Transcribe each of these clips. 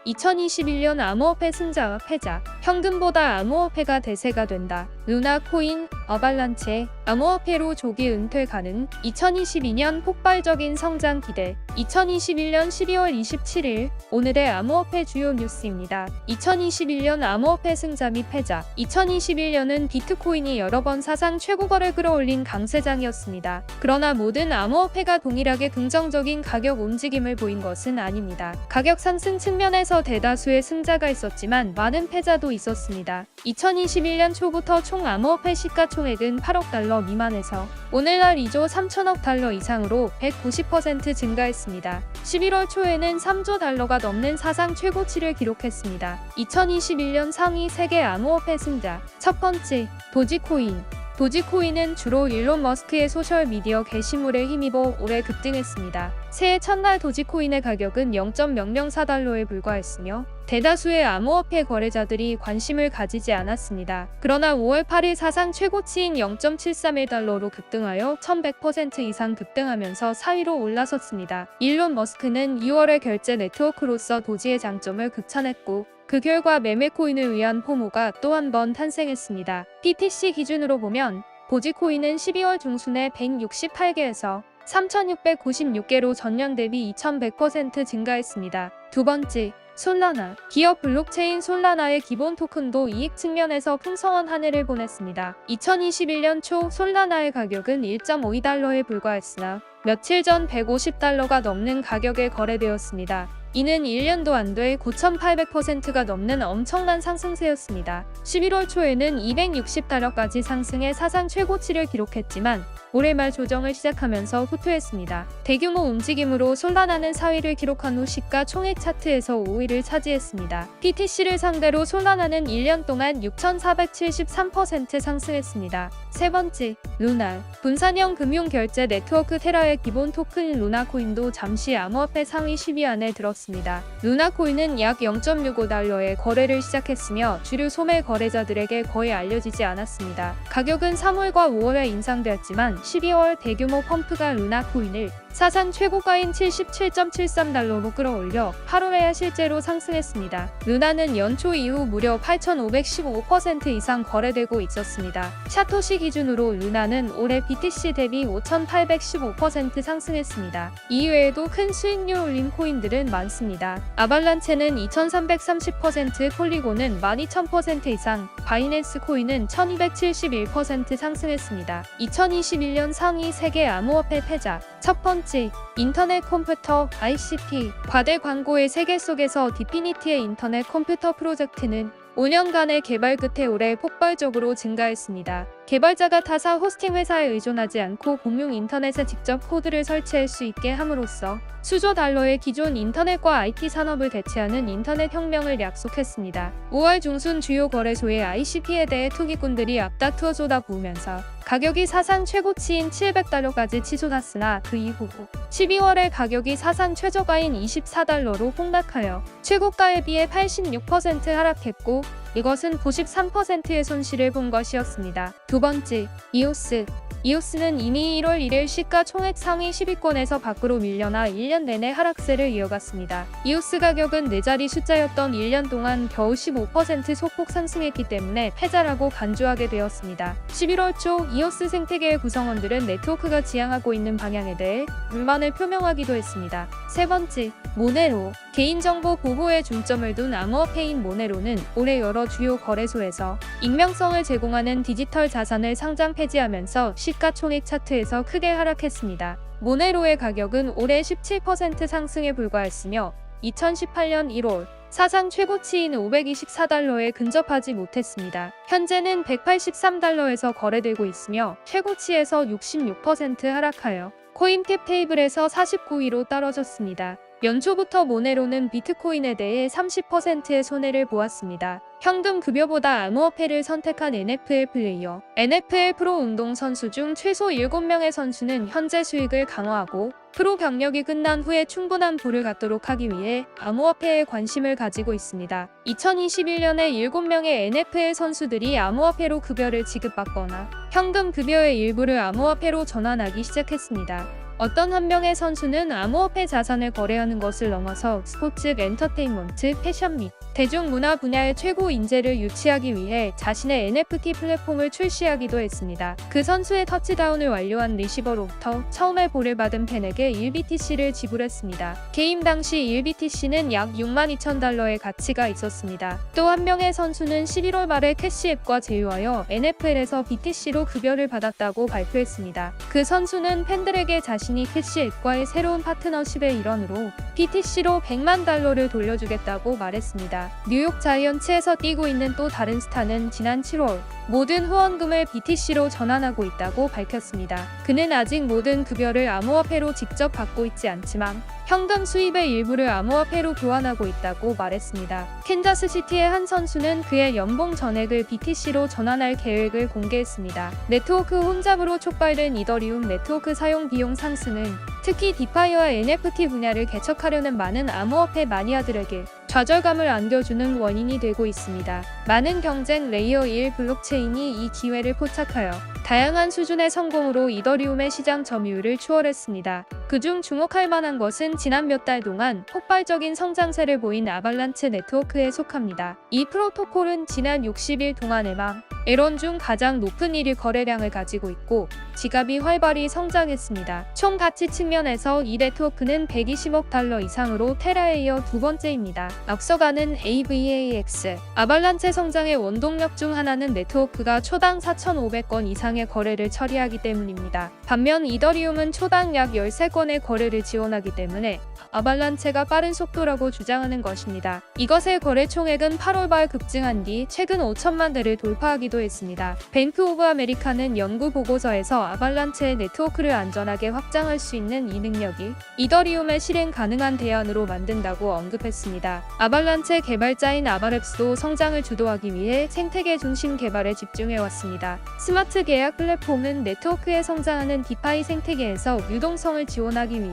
2021년 암호화폐 승자와 패자. 현금보다 암호화폐가 대세가 된다. 루나 코인, 어발란체, 암호화폐로 조기 은퇴 가능. 2022년 폭발적인 성장 기대. 2021년 12월 27일 오늘의 암호화폐 주요 뉴스입니다. 2021년 암호화폐 승자 및 패자. 2021년은 비트코인이 여러 번 사상 최고거래 끌어올린 강세장이었습니다. 그러나 모든 암호화폐가 동일하게 긍정적인 가격 움직임을 보인 것은 아닙니다. 가격 상승 측면에서 대다수의 승자가 있었지만 많은 패자도 있었습니다. 2021년 초부터 총 암호화폐 시가총액은 8억 달러 미만에서 오늘날 2조 3천억 달러 이상으로 190% 증가했습니다. 11월 초에는 3조 달러가 넘는 사상 최고치를 기록했습니다. 2021년 상위 세계 암호화폐 승자. 첫 번째, 도지코인. 도지코인은 주로 일론 머스크의 소셜미디어 게시물에 힘입어 올해 급등했습니다. 새해 첫날 도지코인의 가격은 0.004달러에 불과했으며 대다수의 암호화폐 거래자들이 관심을 가지지 않았습니다. 그러나 5월 8일 사상 최고치인 0.731달러로 급등하여 1100% 이상 급등하면서 4위로 올라섰습니다. 일론 머스크는 2월의 결제 네트워크로서 도지의 장점을 극찬했고 그 결과 메메코인을 위한 포모가 또 한 번 탄생했습니다. PTC 기준으로 보면 도지코인은 12월 중순에 168개에서 3,696개로 전년 대비 2,100% 증가했습니다. 두 번째, 솔라나. 기업 블록체인 솔라나의 기본 토큰도 이익 측면에서 풍성한 한 해를 보냈습니다. 2021년 초 솔라나의 가격은 1.52달러에 불과했으나 며칠 전 150달러가 넘는 가격에 거래되었습니다. 이는 1년도 안 돼 9,800%가 넘는 엄청난 상승세였습니다. 11월 초에는 260달러까지 상승해 사상 최고치를 기록했지만 올해 말 조정을 시작하면서 후퇴했습니다. 대규모 움직임으로 솔라나는 4위를 기록한 후 시가 총액 차트에서 5위를 차지했습니다. PTC를 상대로 솔라나는 1년 동안 6,473% 상승했습니다. 세 번째, 루나. 분산형 금융 결제 네트워크 테라의 기본 토큰인 루나코인도 잠시 암호화폐 상위 10위 안에 들었습니다. 루나코인은 약 0.65달러에 거래를 시작했으며 주류 소매 거래자들에게 거의 알려지지 않았습니다. 가격은 3월과 5월에 인상되었지만 12월 대규모 펌프가 루나코인을 사상 최고가인 77.73달러로 끌어올려 8월에야 실제로 상승했습니다. 루나는 연초 이후 무려 8,515% 이상 거래되고 있었습니다. 샤토시 기준으로 루나는 올해 BTC 대비 5,815% 상승했습니다. 이외에도 큰 수익률 올린 코인들은 많습니다. 아발란체는 2,330%, 폴리곤은 12,000% 이상, 바이낸스 코인은 1,271% 상승했습니다. 2021년 상위 세계 암호화폐 패자. 첫 번째, 인터넷 컴퓨터 ICP. 과대 광고의 세계 속에서 디피니티의 인터넷 컴퓨터 프로젝트는 5년간의 개발 끝에 올해 폭발적으로 증가했습니다. 개발자가 타사 호스팅 회사에 의존하지 않고 공용 인터넷에 직접 코드를 설치할 수 있게 함으로써 수조 달러의 기존 인터넷과 IT 산업을 대체하는 인터넷 혁명을 약속했습니다. 5월 중순 주요 거래소의 ICP에 대해 투기꾼들이 앞다투어 쏟아부으면서 가격이 사상 최고치인 700달러까지 치솟았으나 그 이후 12월에 가격이 사상 최저가인 24달러로 폭락하여 최고가에 비해 86% 하락했고 이것은 93%의 손실을 본 것이었습니다. 두 번째, 이오스. 이오스는 이미 1월 1일 시가 총액 상위 10위권에서 밖으로 밀려나 1년 내내 하락세를 이어갔습니다. 이오스 가격은 4자리 숫자였던 1년 동안 겨우 15% 소폭 상승했기 때문에 패자라고 간주하게 되었습니다. 11월 초 이오스 생태계의 구성원들은 네트워크가 지향하고 있는 방향에 대해 불만을 표명하기도 했습니다. 세 번째, 모네로. 개인정보 보호에 중점을 둔 암호화폐인 모네로는 올해 여러 주요 거래소에서 익명성을 제공하는 디지털 자산을 상장 폐지하면서 시가총액 차트에서 크게 하락했습니다. 모네로의 가격은 올해 17% 상승에 불과했으며 2018년 1월 사상 최고치인 524달러에 근접하지 못했습니다. 현재는 183달러에서 거래되고 있으며 최고치에서 66% 하락하여 코인캡 테이블에서 49위로 떨어졌습니다. 연초부터 모네로는 비트코인에 대해 30%의 손해를 보았습니다. 현금 급여보다 암호화폐를 선택한 NFL 플레이어. NFL 프로 운동 선수 중 최소 7명의 선수는 현재 수익을 강화하고 프로 경력이 끝난 후에 충분한 부를 갖도록 하기 위해 암호화폐에 관심을 가지고 있습니다. 2021년에 7명의 NFL 선수들이 암호화폐로 급여를 지급받거나 현금 급여의 일부를 암호화폐로 전환하기 시작했습니다. 어떤 한 명의 선수는 암호화폐 자산을 거래하는 것을 넘어서 스포츠, 엔터테인먼트, 패션 및 대중문화 분야의 최고 인재를 유치하기 위해 자신의 NFT 플랫폼을 출시하기도 했습니다. 그 선수의 터치다운을 완료한 리시버로부터 처음에 볼을 받은 팬에게 1BTC를 지불했습니다. 개임 당시 1BTC는 약 62,000달러의 가치가 있었습니다. 또 한 명의 선수는 11월 말에 캐시앱과 제휴하여 NFL에서 BTC로 급여를 받았다고 발표했습니다. 그 선수는 팬들에게 자신이 캐시앱과의 새로운 파트너십의 일원으로 BTC로 100만 달러를 돌려주겠다고 말했습니다. 뉴욕 자이언츠에서 뛰고 있는 또 다른 스타는 지난 7월 모든 후원금을 BTC로 전환하고 있다고 밝혔습니다. 그는 아직 모든 급여를 암호화폐로 직접 받고 있지 않지만 현금 수입의 일부를 암호화폐로 교환하고 있다고 말했습니다. 캔자스시티의 한 선수는 그의 연봉 전액을 BTC로 전환할 계획을 공개했습니다. 네트워크 혼잡으로 촉발된 이더리움 네트워크 사용 비용 상승은 특히 디파이와 NFT 분야를 개척하려는 많은 암호화폐 마니아들에게 좌절감을 안겨주는 원인이 되고 있습니다. 많은 경쟁 레이어 1 블록체인이 이 기회를 포착하여 다양한 수준의 성공으로 이더리움의 시장 점유율을 추월했습니다. 그중 주목할 만한 것은 지난 몇 달 동안 폭발적인 성장세를 보인 아발란체 네트워크에 속합니다. 이 프로토콜은 지난 60일 동안에만 에런 중 가장 높은 1위 거래량을 가지고 있고 지갑이 활발히 성장했습니다. 총 가치 측면에서 이 네트워크는 120억 달러 이상으로 테라에 이어 두 번째입니다. 앞서가는 AVAX. 아발란체 성장의 원동력 중 하나는 네트워크가 초당 4,500건 이상의 거래를 처리하기 때문입니다. 반면 이더리움은 초당 약 13건의 거래를 지원하기 때문에 아발란체가 빠른 속도라고 주장하는 것입니다. 이것의 거래 총액은 8월 말 급증한 뒤 최근 5천만 대를 돌파하기도 했습니다. 뱅크 오브 아메리카는 연구 보고서에서 아발란체의 네트워크를 안전하게 확장할 수 있는 이 능력이 이더리움의 실행 가능한 대안으로 만든다고 언급했습니다. 아발란체 개발자인 아바랩스도 성장을 주도하기 위해 생태계 중심 개발에 집중해왔습니다. 스마트 계약 플랫폼은 네트워크에 성장하는 디파이 생태계에서 유동성을 지원하기 위해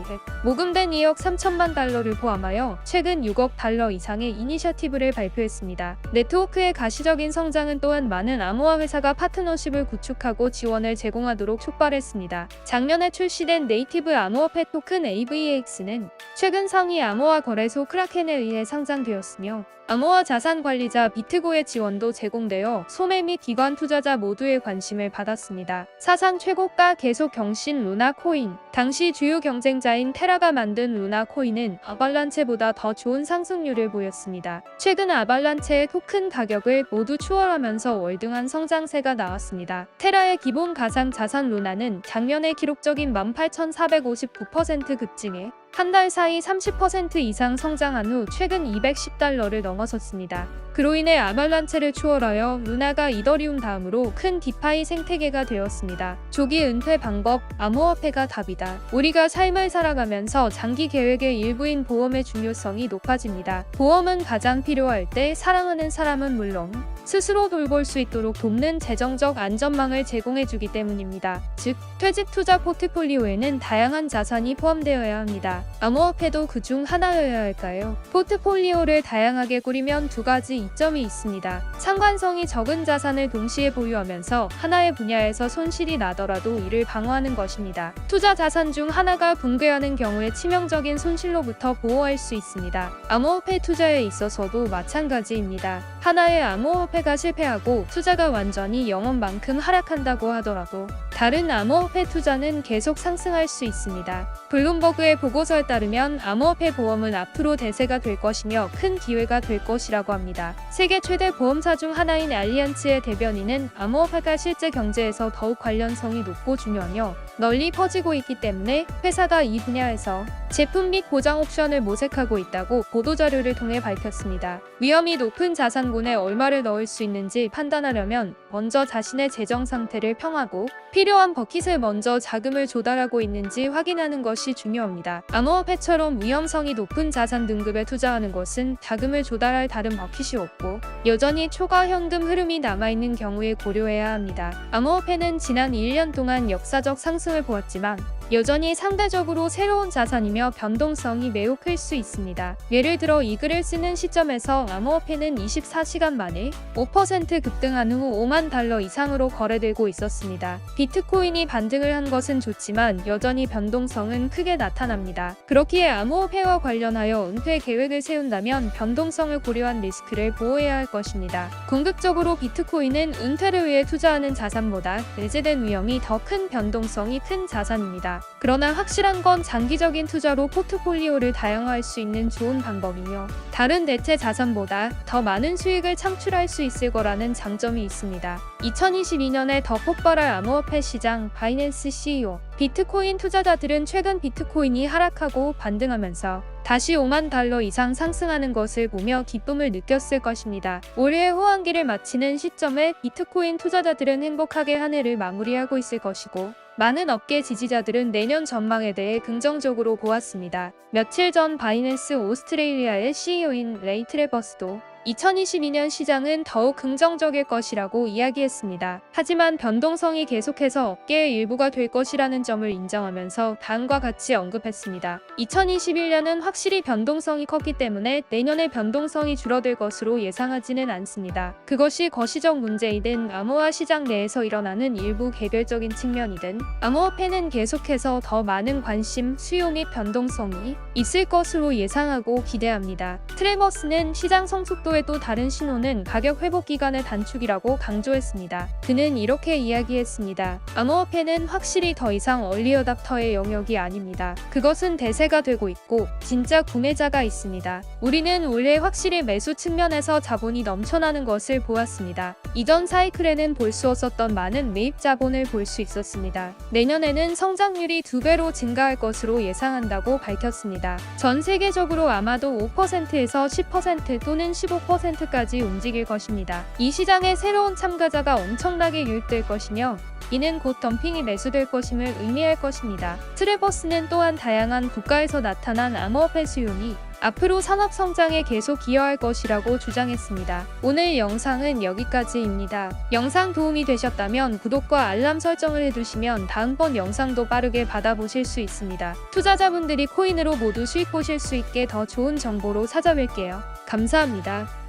모금된 2억 3천만 달러를 포함하여 최근 6억 달러 이상의 이니셔티브를 발표했습니다. 네트워크의 가시적인 성장은 또한 많은 암호화 회사가 파트너십을 구축하고 지원을 제공하도록 촉발했습니다. 작년에 출시된 네이티브 암호화폐 토큰 AVAX는 최근 상위 암호화 거래소 크라켄에 의해 상장되었으며 암호화 자산 관리자 비트고의 지원도 제공되어 소매 및 기관 투자자 모두의 관심을 받았습니다. 사상 최고가 계속 경신 루나 코인. 당시 주요 경쟁자인 테라가 만든 루나 코인은 아발란체보다 더 좋은 상승률을 보였습니다. 최근 아발란체의 토큰 가격을 모두 추월하면서 월등한 성장세가 나왔습니다. 테라의 기본 가상 자산 루나는 작년에 기록적인 18,459% 급증해 한 달 사이 30% 이상 성장한 후 최근 210달러를 넘어섰습니다. 그로 인해 아발란체를 추월하여 루나가 이더리움 다음으로 큰 디파이 생태계가 되었습니다. 조기 은퇴 방법, 암호화폐가 답이다. 우리가 삶을 살아가면서 장기 계획의 일부인 보험의 중요성이 높아집니다. 보험은 가장 필요할 때 사랑하는 사람은 물론 스스로 돌볼 수 있도록 돕는 재정적 안전망을 제공해주기 때문입니다. 즉, 퇴직 투자 포트폴리오에는 다양한 자산이 포함되어야 합니다. 암호화폐도 그중 하나여야 할까요? 포트폴리오를 다양하게 꾸리면 두 가지 이점이 있습니다. 상관성이 적은 자산을 동시에 보유하면서 하나의 분야에서 손실이 나더라도 이를 방어하는 것입니다. 투자 자산 중 하나가 붕괴하는 경우에 치명적인 손실로부터 보호할 수 있습니다. 암호화폐 투자에 있어서도 마찬가지입니다. 하나의 암호화폐가 실패하고 투자가 완전히 영원만큼 하락한다고 하더라도 다른 암호화폐 투자는 계속 상승할 수 있습니다. 블룸버그의 보고서에 따르면 암호화폐 보험은 앞으로 대세가 될 것이며 큰 기회가 될 것이라고 합니다. 세계 최대 보험사 중 하나인 알리안츠의 대변인은 암호화폐가 실제 경제에서 더욱 관련성이 높고 중요하며 널리 퍼지고 있기 때문에 회사가 이 분야에서 제품 및 보장 옵션을 모색하고 있다고 보도자료를 통해 밝혔습니다. 위험이 높은 자산군에 얼마를 넣을 수 있는지 판단하려면 먼저 자신의 재정 상태를 평하고 필요한 버킷을 먼저 자금을 조달하고 있는지 확인하는 것이 중요합니다. 암호화폐처럼 위험성이 높은 자산 등급에 투자하는 것은 자금을 조달할 다른 버킷이 없고 여전히 초과 현금 흐름이 남아있는 경우에 고려해야 합니다. 암호화폐는 지난 1년 동안 역사적 상승을 보였지만 여전히 상대적으로 새로운 자산이며 변동성이 매우 클 수 있습니다. 예를 들어 이 글을 쓰는 시점에서 암호화폐는 24시간 만에 5% 급등한 후 5만 달러 이상으로 거래되고 있었습니다. 비트코인이 반등을 한 것은 좋지만 여전히 변동성은 크게 나타납니다. 그렇기에 암호화폐와 관련하여 은퇴 계획을 세운다면 변동성을 고려한 리스크를 보호해야 할 것입니다. 궁극적으로 비트코인은 은퇴를 위해 투자하는 자산보다 내재된 위험이 더 큰 변동성이 큰 자산입니다. 그러나 확실한 건 장기적인 투자로 포트폴리오를 다양화할 수 있는 좋은 방법이며 다른 대체 자산보다 더 많은 수익을 창출할 수 있을 거라는 장점이 있습니다. 2022년에 더 폭발할 암호화폐 시장 바이낸스 CEO 비트코인 투자자들은 최근 비트코인이 하락하고 반등하면서 다시 5만 달러 이상 상승하는 것을 보며 기쁨을 느꼈을 것입니다. 올해의 호황기를 마치는 시점에 비트코인 투자자들은 행복하게 한 해를 마무리하고 있을 것이고 많은 업계 지지자들은 내년 전망에 대해 긍정적으로 보았습니다. 며칠 전 바이낸스 오스트레일리아의 CEO인 레이 트래버스도 2022년 시장은 더욱 긍정적일 것이라고 이야기했습니다. 하지만 변동성이 계속해서 업계의 일부가 될 것이라는 점을 인정하면서 다음과 같이 언급했습니다. 2021년은 확실히 변동성이 컸기 때문에 내년에 변동성이 줄어들 것으로 예상하지는 않습니다. 그것이 거시적 문제이든 암호화 시장 내에서 일어나는 일부 개별적인 측면이든 암호화폐는 계속해서 더 많은 관심, 수요 및 변동성이 있을 것으로 예상하고 기대합니다. 트래버스는 시장 성숙도의 또 다른 신호는 가격 회복 기간의 단축이라고 강조했습니다. 그는 이렇게 이야기했습니다. 암호화폐는 확실히 더 이상 얼리어답터의 영역이 아닙니다. 그것은 대세가 되고 있고 진짜 구매자가 있습니다. 우리는 올해 확실히 매수 측면에서 자본이 넘쳐나는 것을 보았습니다. 이전 사이클에는 볼 수 없었던 많은 매입 자본을 볼 수 있었습니다. 내년에는 성장률이 2배로 증가할 것으로 예상한다고 밝혔습니다. 전 세계적으로 아마도 5%에서 10% 또는 15%까지 움직일 것입니다. 이 시장에 새로운 참가자가 엄청나게 유입될 것이며 이는 곧 덤핑이 매수될 것임을 의미할 것입니다. 트래버스는 또한 다양한 국가에서 나타난 암호화폐 수요이 앞으로 산업 성장에 계속 기여할 것이라고 주장했습니다. 오늘 영상은 여기까지입니다. 영상 도움이 되셨다면 구독과 알람 설정을 해두시면 다음번 영상도 빠르게 받아보실 수 있습니다. 투자자분들이 코인으로 모두 수익 보실 수 있게 더 좋은 정보로 찾아뵐게요. 감사합니다.